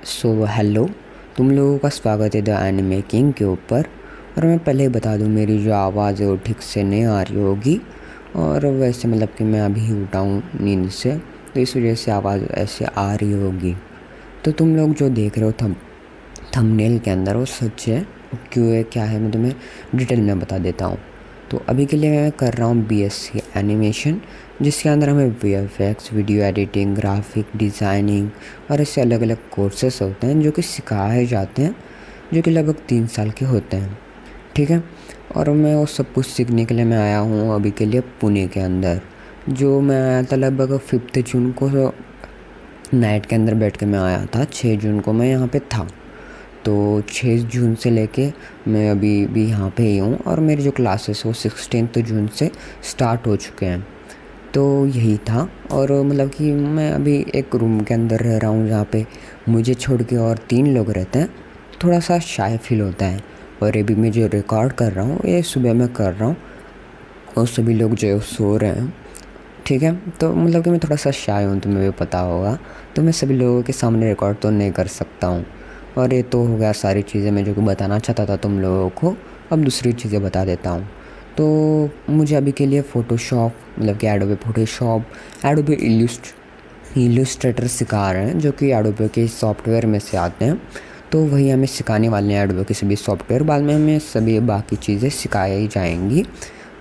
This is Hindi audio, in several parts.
हेलो। तुम लोगों का स्वागत है द एनिमे किंग के ऊपर। और मैं पहले ही बता दूं, मेरी जो आवाज़ है वो ठीक से नहीं आ रही होगी। और वैसे मतलब कि मैं अभी उठा हूँ नींद से, तो इस वजह से आवाज़ ऐसे आ रही होगी। तो तुम लोग जो देख रहे हो थंबनेल के अंदर, वो सच है। क्यों है, क्या है, मैं तुम्हें डिटेल में बता देता हूँ। तो अभी के लिए मैं कर रहा हूँ बीएससी एनिमेशन, जिसके अंदर हमें VFX, video editing, graphic designing और ऐसे अलग अलग कोर्सेस होते हैं जो कि सिखाए जाते हैं, जो कि लगभग 3 साल के होते हैं। ठीक है। और मैं वो सब कुछ सीखने के लिए मैं आया हूँ अभी के लिए पुणे के अंदर। जो मैं आया था लगभग 5 जून को, नाइट के अंदर बैठ के मैं आया था। 6 जून को मैं यहाँ पे था। तो 6 जून से लेके मैं अभी भी यहाँ पे ही हूँ। और मेरी जो क्लासेस वो 16 जून से स्टार्ट हो चुके हैं। तो यही था। और मतलब कि मैं अभी एक रूम के अंदर रह रहा हूँ, जहाँ पे मुझे छोड़ के और 3 लोग रहते हैं। थोड़ा सा शाय फील होता है। और अभी मैं जो रिकॉर्ड कर रहा हूँ ये सुबह में कर रहा हूँ, और सभी लोग जो है सो रहे हैं। ठीक है। तो मतलब कि मैं थोड़ा सा शाय हूँ, तुम्हें भी पता होगा। तो मैं सभी लोगों के सामने रिकॉर्ड तो नहीं कर सकता हूँ। और ये तो हो गया सारी चीज़ें मैं जो कि बताना चाहता था तुम लोगों को। अब दूसरी चीज़ें बता देता हूँ। तो मुझे अभी के लिए फ़ोटोशॉप, मतलब कि एडोबे फ़ोटोशॉप, एडोबे इलस्ट्रेटर सिखा रहे हैं, जो कि एडोबे के सॉफ्टवेयर में से आते हैं। तो वही हमें सिखाने वाले हैं, एडोबे के सभी सॉफ्टवेयर। बाद में हमें सभी बाकी चीज़ें सिखाई जाएंगी।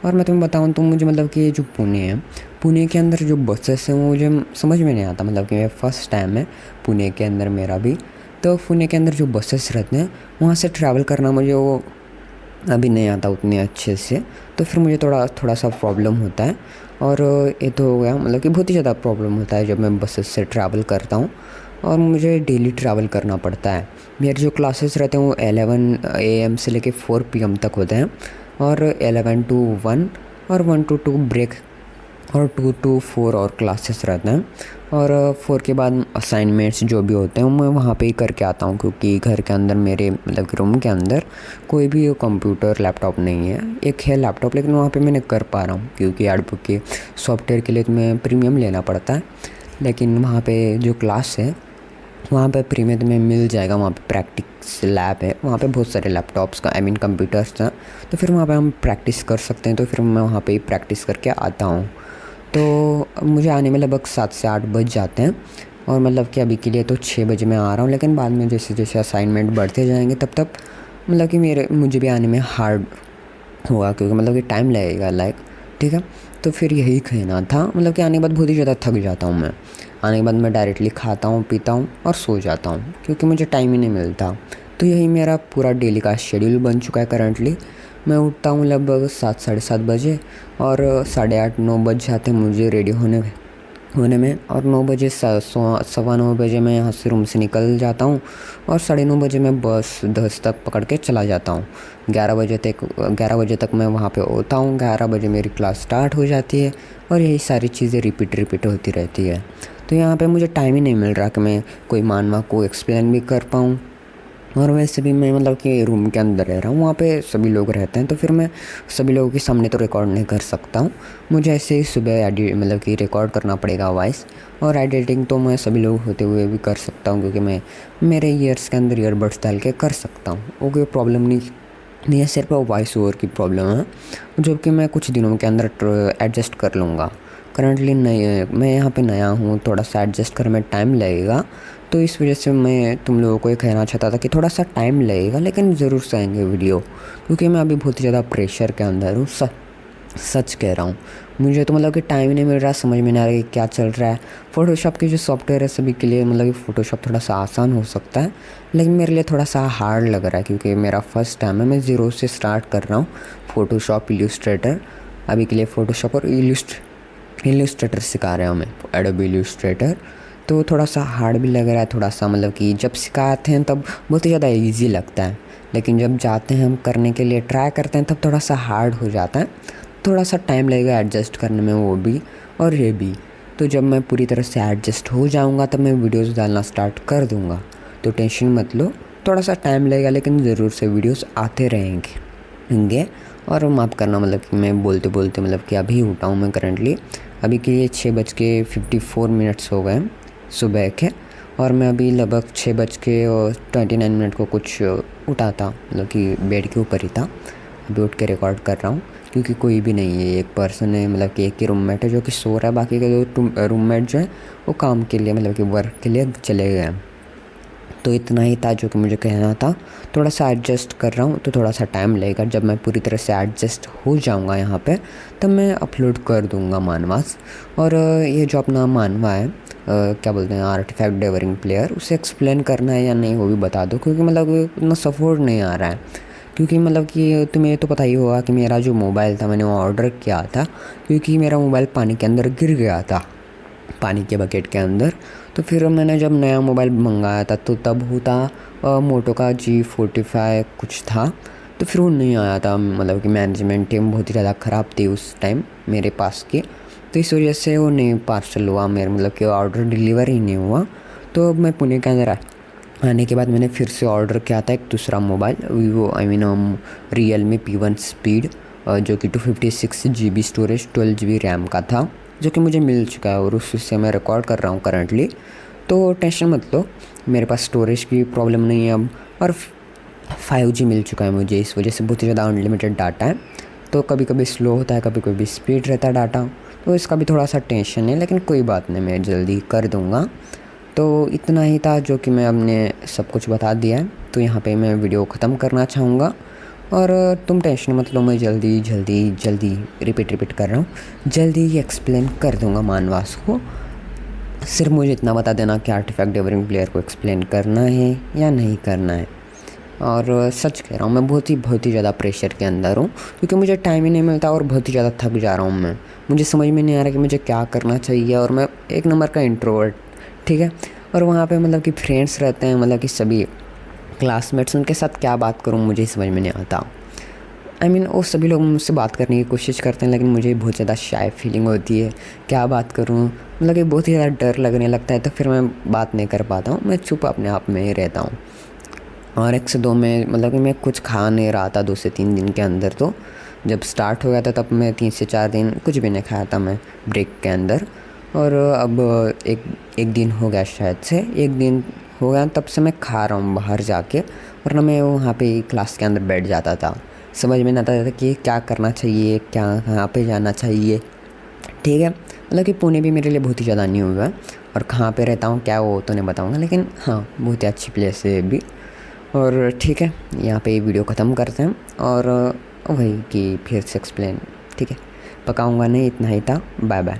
और मैं तुम्हें बताऊँ तो मुझे मतलब कि ये जो पुणे है, पुणे के अंदर जो बसेस हैं वो मुझे समझ में नहीं आता। मतलब कि मेरा फर्स्ट टाइम है पुणे के अंदर मेरा भी। तो पुणे के अंदर जो बसेस रहते हैं वहाँ से ट्रैवल करना मुझे वो अभी नहीं आता उतने अच्छे से। तो फिर मुझे थोड़ा सा प्रॉब्लम होता है। और ये तो हो गया, मतलब कि बहुत ही ज़्यादा प्रॉब्लम होता है जब मैं बसेस से ट्रैवल करता हूँ। और मुझे डेली ट्रैवल करना पड़ता है। मेरे जो क्लासेस रहते हैं वो 11 AM से लेके 4 PM तक होते हैं। और 11 to 1 और 1 to 2 ब्रेक, और 2 to 4 और क्लासेस रहते हैं। और 4 के बाद असाइनमेंट्स जो भी होते हैं मैं वहाँ पे ही करके आता हूँ, क्योंकि घर के अंदर मेरे मतलब कि रूम के अंदर कोई भी कंप्यूटर लैपटॉप नहीं है। एक है लैपटॉप, लेकिन वहाँ पे मैं नहीं कर पा रहा हूँ, क्योंकि एडोबे के सॉफ्टवेयर के लिए तुम्हें प्रीमियम लेना पड़ता है। लेकिन वहाँ पे जो क्लास है वहाँ पे फ्री में तुम्हें मिल जाएगा। वहाँ पे प्रैक्टिस लैब है, वहाँ पे बहुत सारे लैपटॉप्स का कंप्यूटर्स हैं। तो फिर वहाँ पे हम प्रैक्टिस कर सकते हैं। तो फिर मैं वहाँ पे ही प्रैक्टिस करके आता हूँ। तो मुझे आने में लगभग 7 से 8 बज जाते हैं। और मतलब कि अभी के लिए तो 6 बजे मैं आ रहा हूँ, लेकिन बाद में जैसे जैसे असाइनमेंट बढ़ते जाएंगे तब मतलब कि मुझे भी आने में हार्ड होगा, क्योंकि मतलब कि टाइम लगेगा ठीक है। तो फिर यही कहना था। मतलब कि आने के बाद बहुत ही ज़्यादा थक जाता हूँ मैं। आने के बाद मैं डायरेक्टली खाता हूँ, पीता हूँ और सो जाता हूँ, क्योंकि मुझे टाइम ही नहीं मिलता। तो यही मेरा पूरा डेली का शेड्यूल बन चुका है करंटली। मैं उठता हूँ लगभग 7 साढ़े 7 बजे, और 8:30 9 बज जाते हैं मुझे रेडी होने में। और 9 बजे 9:15 मैं यहाँ से रूम से निकल जाता हूँ। और 9:30 बजे मैं बस 10 तक पकड़ के चला जाता हूँ। 11 बजे तक मैं वहाँ पे होता हूँ। 11 बजे मेरी क्लास स्टार्ट हो जाती है। और यही सारी चीज़ें रिपीट होती रहती है। तो यहाँ पे मुझे टाइम ही नहीं मिल रहा कि मैं कोई मानवा को एक्सप्लेन भी कर पाऊँ। और वैसे भी मैं मतलब कि रूम के अंदर रह रहा हूँ, वहाँ पे सभी लोग रहते हैं। तो फिर मैं सभी लोगों के सामने तो रिकॉर्ड नहीं कर सकता हूँ। मुझे ऐसे ही सुबह एडिट मतलब कि रिकॉर्ड करना पड़ेगा वॉइस। और एडिटिंग तो मैं सभी लोग होते हुए भी कर सकता हूँ, क्योंकि मैं मेरे ईयर्स के अंदर ईयरबड्स डाल के कर सकता हूँ। वो कोई प्रॉब्लम नहीं है, सिर्फ वॉइस ओवर की प्रॉब्लम है, जो कि मैं कुछ दिनों के अंदर एडजस्ट कर लूँगा। करंटली मैं यहाँ पे नया हूँ, थोड़ा सा एडजस्ट करने में टाइम लगेगा। तो इस वजह से मैं तुम लोगों को ये कहना चाहता था कि थोड़ा सा टाइम लगेगा, लेकिन ज़रूर से आएंगे वीडियो, क्योंकि मैं अभी बहुत ही ज़्यादा प्रेशर के अंदर हूँ। सच कह रहा हूँ। मुझे तो मतलब कि टाइम ही नहीं मिल रहा, समझ में नहीं आ रहा कि क्या चल रहा है। फ़ोटोशॉप की जो सॉफ्टवेयर है सभी के लिए, मतलब कि फ़ोटोशॉप थोड़ा सा आसान हो सकता है, लेकिन मेरे लिए थोड़ा सा हार्ड लग रहा है, क्योंकि मेरा फर्स्ट टाइम है। मैं ज़ीरो से स्टार्ट कर रहा हूँ फ़ोटोशॉप इलस्ट्रेटर। अभी के लिए फ़ोटोशॉप और इलस्ट्रेटर सिखा रहे हैं हमें, एडोबे इलस्ट्रेटर। तो थोड़ा सा हार्ड भी लग रहा है। थोड़ा सा मतलब कि जब सिखाते हैं तब बहुत ही ज़्यादा इजी लगता है, लेकिन जब जाते हैं हम करने के लिए ट्राई करते हैं तब थोड़ा सा हार्ड हो जाता है। थोड़ा सा टाइम लगेगा एडजस्ट करने में, वो भी और ये भी। तो जब मैं पूरी तरह से एडजस्ट हो जाऊंगा तब मैं वीडियोस डालना स्टार्ट कर दूंगा। तो टेंशन मत लो, थोड़ा सा टाइम लगेगा, लेकिन ज़रूर से वीडियोस आते रहेंगे। और माफ़ करना, मतलब कि मैं बोलते बोलते मतलब कि अभी उठा हूँ मैं करंटली। अभी के लिए 6:54 हो गए सुबह के। और मैं अभी लगभग 6:29 को कुछ उठा था, मतलब कि बेड के ऊपर ही था। अभी उठ के रिकॉर्ड कर रहा हूँ क्योंकि कोई भी नहीं है, एक पर्सन है, मतलब कि एक ही रूममेट है जो कि सो रहा है, बाकी के दो रूममेट जो है वो काम के लिए, मतलब कि वर्क के लिए चले गए हैं। तो इतना ही था जो कि मुझे कहना था। थोड़ा सा एडजस्ट कर रहा हूँ तो थोड़ा सा टाइम लगेगा। जब मैं पूरी तरह से एडजस्ट हो जाऊँगा यहाँ पे, तब मैं अपलोड कर दूँगा मानवास। और ये जो अपना मानवा है, क्या बोलते हैं, आर्टिफैक्ट डेवरिंग प्लेयर, उसे एक्सप्लेन करना है या नहीं वो भी बता दो, क्योंकि मतलब उतना सपोर्ट नहीं आ रहा है। क्योंकि मतलब कि तुम्हें तो पता ही होगा कि मेरा जो मोबाइल था मैंने वो ऑर्डर किया था, क्योंकि मेरा मोबाइल पानी के अंदर गिर गया था, पानी के बकेट के अंदर। तो फिर मैंने जब नया मोबाइल मंगाया था तो तब वो था मोटो का G45 कुछ था। तो फिर वो नहीं आया था, मतलब कि मैनेजमेंट टीम बहुत ही ज़्यादा ख़राब थी उस टाइम मेरे पास की। तो इस वजह से वो नहीं पार्सल हुआ मेरे, मतलब कि ऑर्डर डिलीवर ही नहीं हुआ। तो अब मैं पुणे के अंदर आने के बाद मैंने फिर से ऑर्डर किया था एक दूसरा mobile, Vivo Realme P1 speed, जो कि 256 GB स्टोरेज 12 GB रैम का था, जो कि मुझे मिल चुका है और उससे मैं रिकॉर्ड कर रहा हूँ करंटली। तो टेंशन मत लो, मेरे पास स्टोरेज की प्रॉब्लम नहीं है अब, और 5G मिल चुका है मुझे। इस वजह से बहुत ही ज़्यादा अनलिमिटेड डाटा है। तो कभी कभी स्लो होता है, कभी कभी स्पीड रहता है डाटा, तो इसका भी थोड़ा सा टेंशन है, लेकिन कोई बात नहीं, मैं जल्दी कर दूँगा। तो इतना ही था जो कि मैं अपने सब कुछ बता दिया है। तो यहाँ पे मैं वीडियो ख़त्म करना चाहूँगा, और तुम टेंशन मत लो, मैं जल्दी जल्दी जल्दी रिपीट कर रहा हूँ, जल्दी ही एक्सप्लेन कर दूँगा मानवास को। सिर्फ मुझे इतना बता देना कि आर्टिफैक्ट डेवरिंग प्लेयर को एक्सप्लेन करना है या नहीं करना है। और सच कह रहा हूँ, मैं बहुत ही ज़्यादा प्रेशर के अंदर हूँ, क्योंकि मुझे टाइम ही नहीं मिलता और बहुत ही ज़्यादा थक जा रहा हूँ मैं। मुझे समझ में नहीं आ रहा कि मुझे क्या करना चाहिए, और मैं एक नंबर का इंट्रोवर्ट, ठीक है। और वहाँ पे मतलब कि फ्रेंड्स रहते हैं, मतलब कि सभी क्लासमेट्स, उनके साथ क्या बात करूँ मुझे ही समझ में नहीं आता। वो सभी लोग मुझसे बात करने की कोशिश करते हैं, लेकिन मुझे बहुत ज़्यादा शाय फीलिंग होती है, क्या बात करूँ, मतलब कि बहुत ही ज़्यादा डर लगने लगता है। तो फिर मैं बात नहीं कर पाता हूँ, मैं चुप अपने आप में ही रहता हूँ। और 1 से 2 में मतलब कि मैं कुछ खा नहीं रहा था 2 से 3 दिन के अंदर। तो जब स्टार्ट हो गया था तब मैं 3 से 4 दिन कुछ भी नहीं खाया था मैं ब्रेक के अंदर। और अब एक दिन हो गया, शायद से 1 दिन हो गया, तब से मैं खा रहा हूँ बाहर जाके, वरना मैं वहाँ पे क्लास के अंदर बैठ जाता था। समझ में नहीं आता था कि क्या करना चाहिए, क्या कहाँ पे जाना चाहिए, ठीक है। मतलब कि पुणे भी मेरे लिए बहुत ही ज़्यादा न्यू हुआ है, और कहाँ पे रहता हूँ क्या वो तो नहीं बताऊँगा, लेकिन हाँ बहुत ही अच्छी प्लेस है भी। और ठीक है, यहाँ पे वीडियो ख़त्म करते हैं, और वही कि फिर से एक्सप्लेन, ठीक है, पकाऊँगा नहीं, इतना ही था। Bye bye.